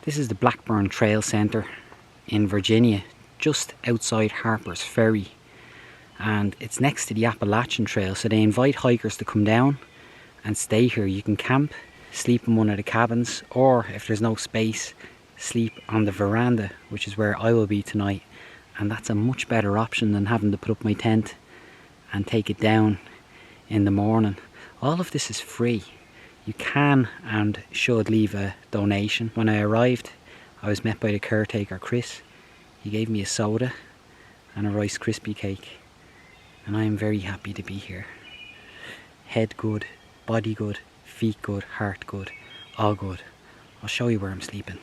This is the Blackburn Trail Centre in Virginia, just outside Harper's Ferry, and it's next to the Appalachian Trail, so they invite hikers to come down and stay here. You can camp, sleep in one of the cabins, or if there's no space, sleep on the veranda, which is where I will be tonight, and that's a much better option than having to put up my tent and take it down in the morning. All of this is free. You can and should leave a donation. When I arrived, I was met by the caretaker, Chris. He gave me a soda and a Rice Krispie cake, and I am very happy to be here. Head good, body good, feet good, heart good, all good. I'll show you where I'm sleeping.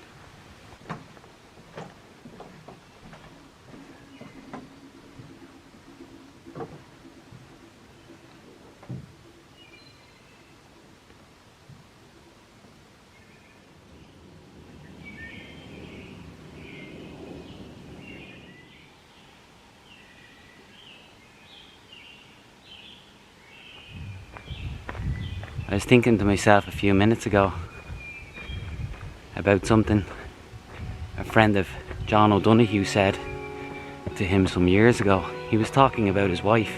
I was thinking to myself a few minutes ago about something a friend of John O'Donoghue said to him some years ago. He was talking about his wife,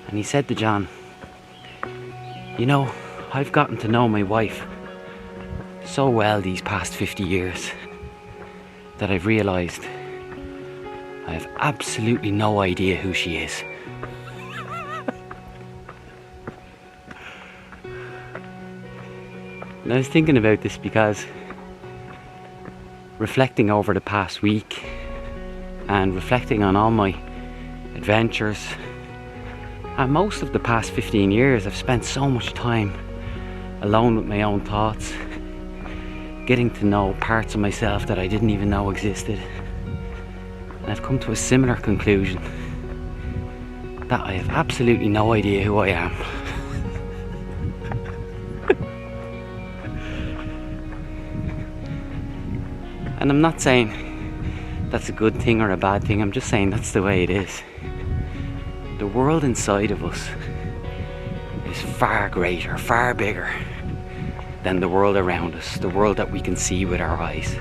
and he said to John, "You know, I've gotten to know my wife so well these past 50 years that I've realised I have absolutely no idea who she is." And I was thinking about this because reflecting over the past week and reflecting on all my adventures, and most of the past 15 years I've spent so much time alone with my own thoughts, getting to know parts of myself that I didn't even know existed. And I've come to a similar conclusion, that I have absolutely no idea who I am. And I'm not saying that's a good thing or a bad thing, I'm just saying that's the way it is. The world inside of us is far greater, far bigger than the world around us, the world that we can see with our eyes.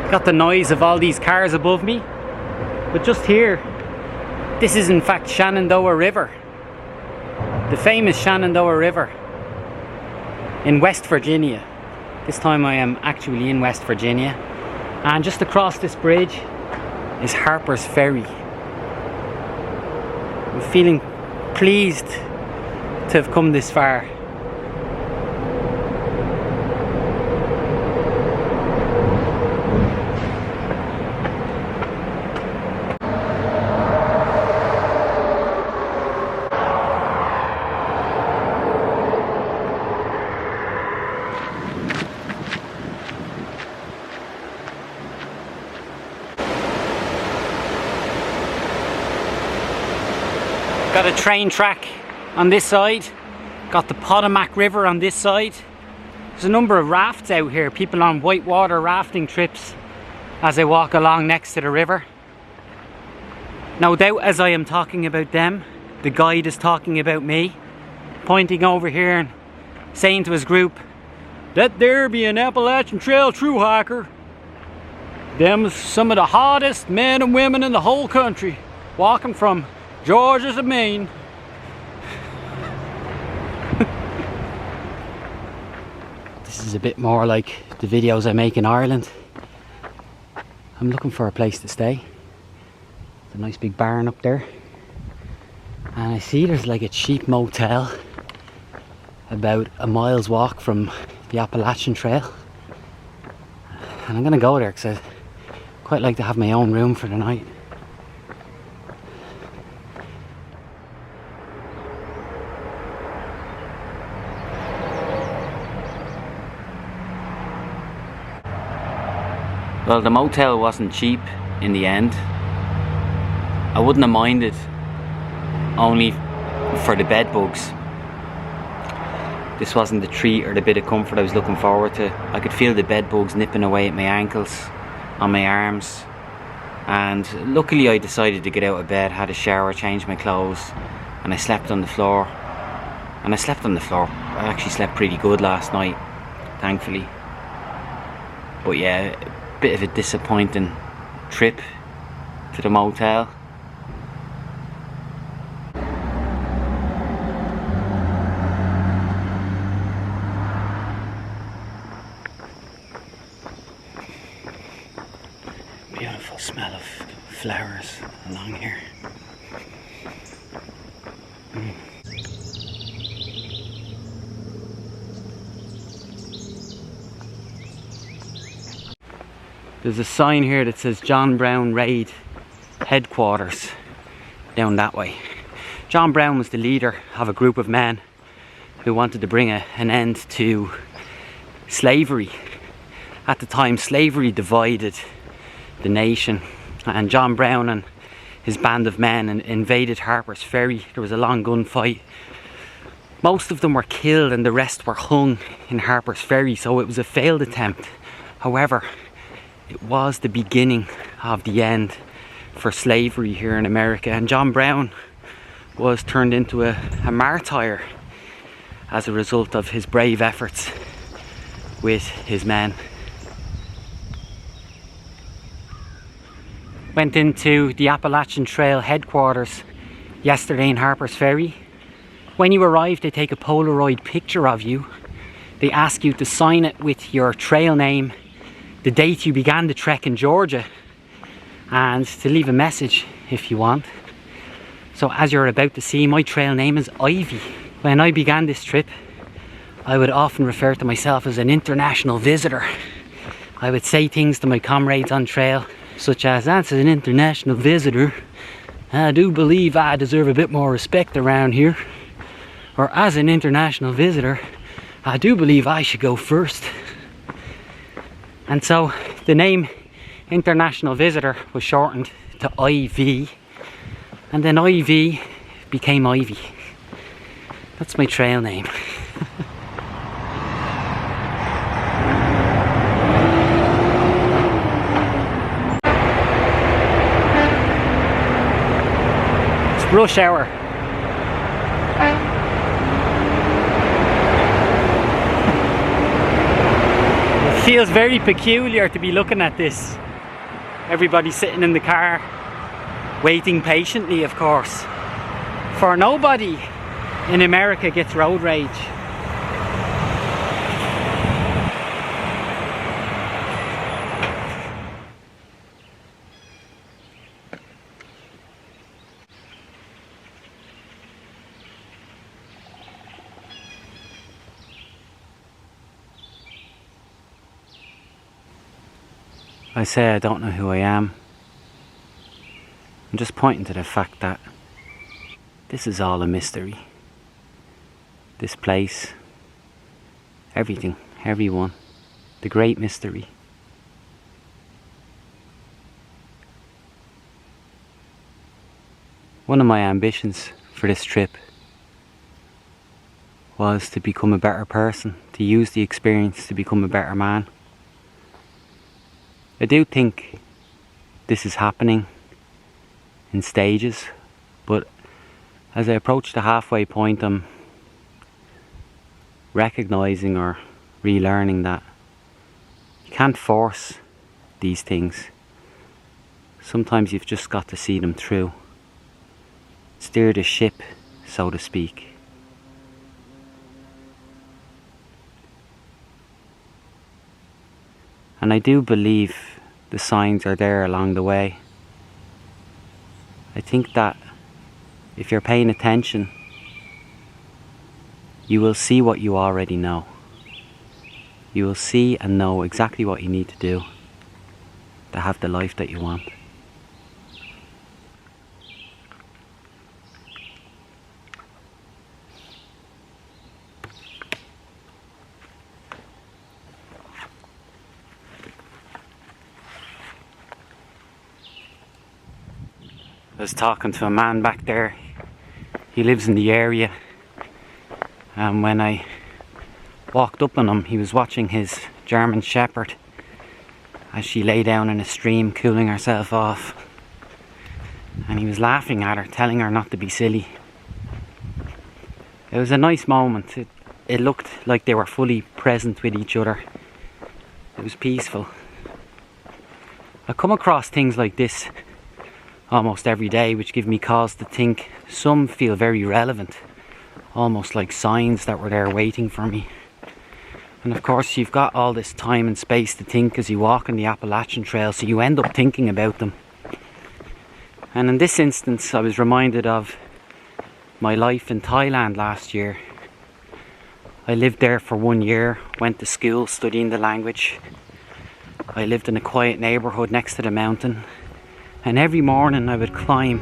Got the noise of all these cars above me, but just here, this is in fact Shenandoah River, the famous Shenandoah River in West Virginia. This time I am actually in West Virginia, and just across this bridge is Harper's Ferry. I'm feeling pleased to have come this far. Got a train track on this side, got the Potomac River on this side. There's a number of rafts out here, people on whitewater rafting trips as I walk along next to the river. No doubt as I am talking about them, the guide is talking about me, pointing over here and saying to his group, "That there be an Appalachian Trail true hiker. Them's some of the hottest men and women in the whole country, walking from Georgia to Maine." This is a bit more like the videos I make in Ireland. I'm looking for a place to stay. There's a nice big barn up there, and I see there's like a cheap motel about a mile's walk from the Appalachian Trail, and I'm gonna go there because I quite like to have my own room for the night. Well, the motel wasn't cheap in the end. I wouldn't have minded, only for the bed bugs. This wasn't the treat or the bit of comfort I was looking forward to. I could feel the bed bugs nipping away at my ankles, on my arms, and luckily I decided to get out of bed, had a shower, changed my clothes, and I slept on the floor. And I slept on the floor. I actually slept pretty good last night, thankfully. But yeah, a bit of a disappointing trip to the motel. Beautiful smell of flowers along here. There's a sign here that says John Brown Raid Headquarters down that way. John Brown was the leader of a group of men who wanted to bring an end to slavery. At the time, slavery divided the nation, and John Brown and his band of men invaded Harper's Ferry. There was a long gunfight. Most of them were killed and the rest were hung in Harper's Ferry, so it was a failed attempt. However, it was the beginning of the end for slavery here in America, and John Brown was turned into a martyr as a result of his brave efforts with his men. Went into the Appalachian Trail headquarters yesterday in Harper's Ferry. When you arrive, they take a Polaroid picture of you. They ask you to sign it with your trail name, the date you began the trek in Georgia, and to leave a message if you want. So as you're about to see, my trail name is Ivy. When I began this trip, I would often refer to myself as an international visitor. I would say things to my comrades on trail, such as, as an international visitor, I do believe I deserve a bit more respect around here. Or as an international visitor, I do believe I should go first. And so the name International Visitor was shortened to IV, and then IV became Ivy. That's my trail name. It's rush hour. It feels very peculiar to be looking at this. Everybody sitting in the car, waiting patiently, of course. For nobody in America gets road rage. I say I don't know who I am. I'm just pointing to the fact that this is all a mystery. This place, everything, everyone, the great mystery. One of my ambitions for this trip was to become a better person, to use the experience to become a better man. I do think this is happening in stages, but as I approach the halfway point, I'm recognizing or relearning that you can't force these things. Sometimes you've just got to see them through, steer the ship, so to speak. And I do believe the signs are there along the way. I think that if you're paying attention, you will see what you already know. You will see and know exactly what you need to do to have the life that you want. I was talking to a man back there. He lives in the area, and when I walked up on him, he was watching his German Shepherd as she lay down in a stream cooling herself off. and he was laughing at her, telling her not to be silly. It was a nice moment. It looked like they were fully present with each other. It was peaceful. I come across things like this almost every day, which give me cause to think. Some feel very relevant, almost like signs that were there waiting for me. And of course you've got all this time and space to think as you walk on the Appalachian Trail, so you end up thinking about them. And in this instance I was reminded of my life in Thailand last year. I lived there for 1 year, went to school studying the language. I lived in a quiet neighbourhood next to the mountain, and every morning I would climb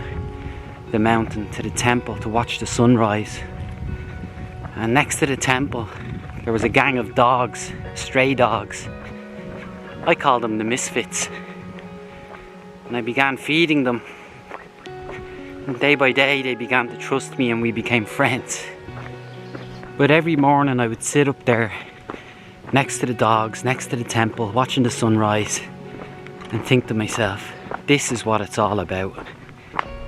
the mountain to the temple to watch the sunrise. And next to the temple there was a gang of dogs, stray dogs. I called them the misfits. And I began feeding them. And day by day they began to trust me and we became friends. But every morning I would sit up there next to the dogs, next to the temple, watching the sunrise, and think to myself, this is what it's all about.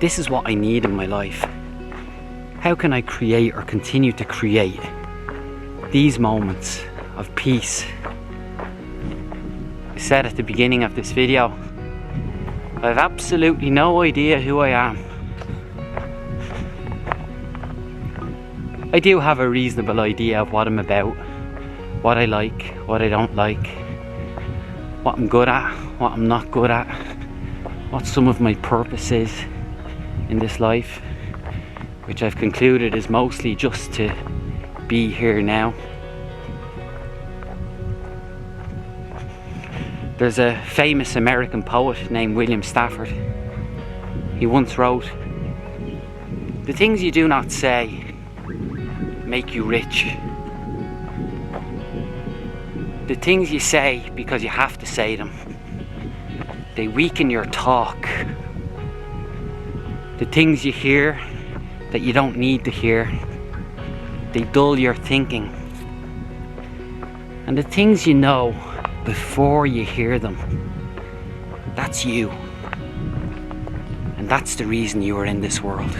This is what I need in my life. How can I create or continue to create these moments of peace? I said at the beginning of this video, I have absolutely no idea who I am. I do have a reasonable idea of what I'm about, what I like, what I don't like, what I'm good at, what I'm not good at, what some of my purpose is in this life, which I've concluded is mostly just to be here now. There's a famous American poet named William Stafford. He once wrote, "The things you do not say make you rich. The things you say because you have to say them, they weaken your talk. The things you hear that you don't need to hear, they dull your thinking. And the things you know before you hear them, that's you. And that's the reason you are in this world."